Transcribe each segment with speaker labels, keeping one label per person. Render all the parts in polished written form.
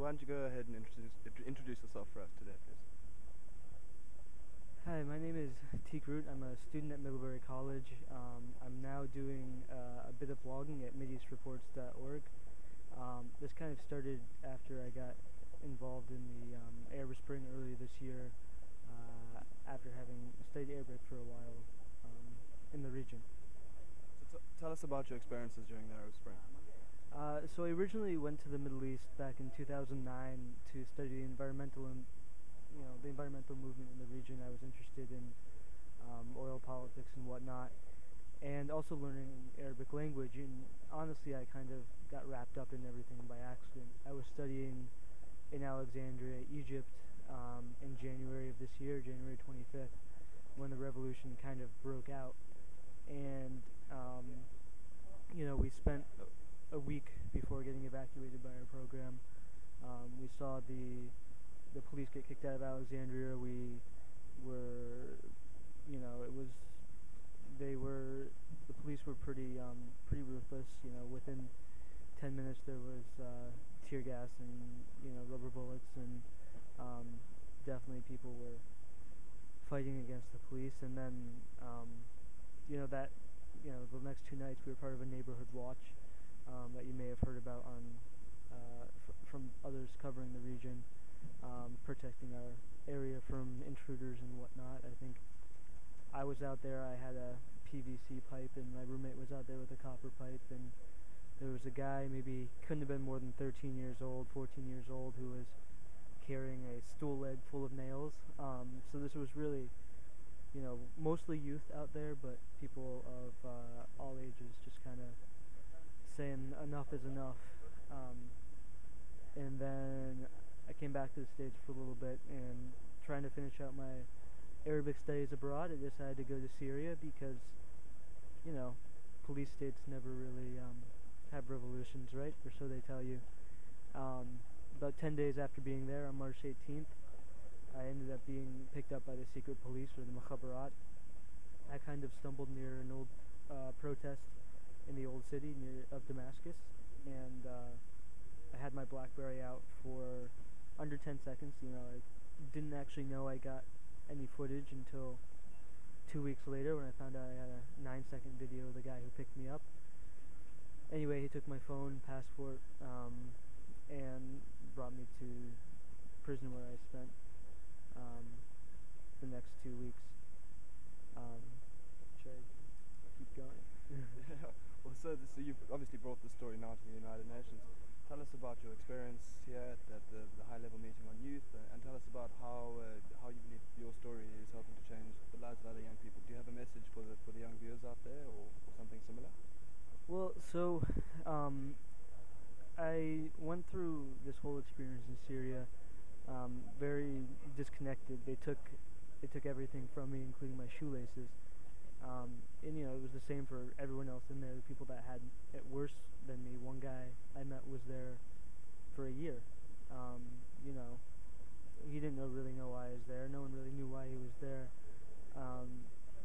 Speaker 1: So why don't you go ahead and introduce yourself for us today, please?
Speaker 2: Hi, my name is Tik Root. I'm a student at Middlebury College. I'm now doing a bit of blogging at mideastreports.org. This kind of started after I got involved in the Arab Spring earlier this year, after having studied Arabic for a while in the region.
Speaker 1: So tell us about your experiences during the Arab Spring.
Speaker 2: So I originally went to the Middle East back in 2009 to study the environmental movement in the region. I was interested in oil politics and whatnot, and also learning Arabic language. And honestly, I kind of got wrapped up in everything by accident. I was studying in Alexandria, Egypt, in January of this year, January 25th, when the revolution kind of broke out. And we spent a week before getting evacuated by our program. We saw the police get kicked out of Alexandria. We were, the police were pretty ruthless. Within 10 minutes there was tear gas and rubber bullets, and definitely people were fighting against the police. And then the next 2 nights we were part of a neighborhood watch that you may have heard about on from others covering the region, protecting our area from intruders and whatnot. I think I was out there, I had a PVC pipe, and my roommate was out there with a copper pipe, and there was a guy, maybe couldn't have been more than 13 years old, 14 years old, who was carrying a stool leg full of nails. So this was really, mostly youth out there, but people of all ages just kind of saying enough is enough. And then I came back to the States for a little bit, and trying to finish out my Arabic studies abroad, I decided to go to Syria because, police states never really have revolutions, right? Or so they tell you. About 10 days after being there, on March 18th, I ended up being picked up by the secret police, or the Mukhabarat. I kind of stumbled near an old protest in the old city of Damascus, and I had my BlackBerry out for under 10 seconds. I didn't actually know I got any footage until 2 weeks later, when I found out I had a 9-second video of the guy who picked me up. Anyway, he took my phone, passport, and brought me to prison, where I spent the next 2 weeks. Should I keep going?
Speaker 1: Well, so you've obviously brought the story now to the United Nations. Tell us about your experience here at the high-level meeting on youth, and tell us about how you believe your story is helping to change the lives of other young people. Do you have a message for the young viewers out there, or something similar?
Speaker 2: Well, so I went through this whole experience in Syria very disconnected. They took everything from me, including my shoelaces. And it was the same for everyone else in there. The people that had it worse than me. One guy I met was there for a year. He didn't really know why I was there. No one really knew why he was there.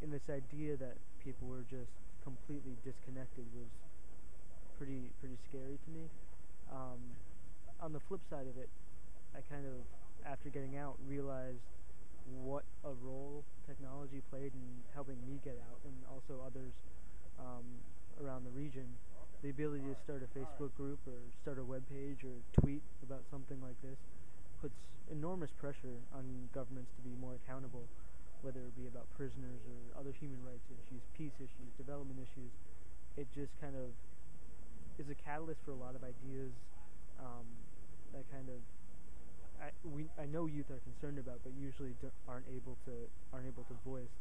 Speaker 2: And this idea that people were just completely disconnected was pretty scary to me. On the flip side of it, I kind of, after getting out, realized what a role technology played in helping me get out, and also others around the region. The ability to start a Facebook group or start a web page or tweet about something like this puts enormous pressure on governments to be more accountable, whether it be about prisoners or other human rights issues, peace issues, development issues. It just kind of is a catalyst for a lot of ideas that kind of I know youth are concerned about, but usually aren't able to voice.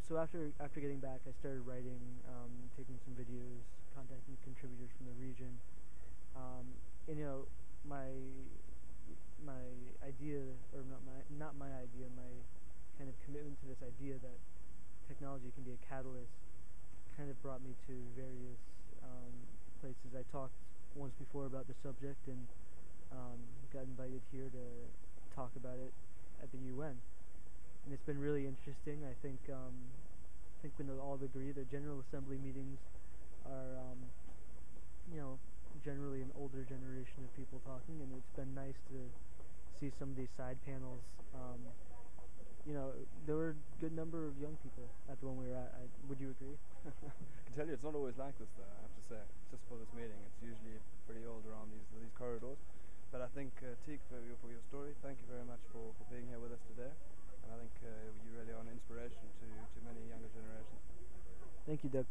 Speaker 2: So after getting back, I started writing, taking some videos, contacting contributors from the region. My idea, or not my idea, my kind of commitment to this idea that technology can be a catalyst, kind of brought me to various places. I talked once before about the subject, and got invited here to talk about it at the UN, and it's been really interesting. I think we all agree that General Assembly meetings are generally an older generation of people talking, and it's been nice to see some of these side panels. There were a good number of young people at the one we were at. Would you agree?
Speaker 1: I can tell you it's not always like this though, I have to say. Just for this meeting, it's usually pretty old around these corridors. But I think, Tik, for your story, thank you very much for being here with us today. And I think you really are an inspiration to many younger generations.
Speaker 2: Thank you, Doug.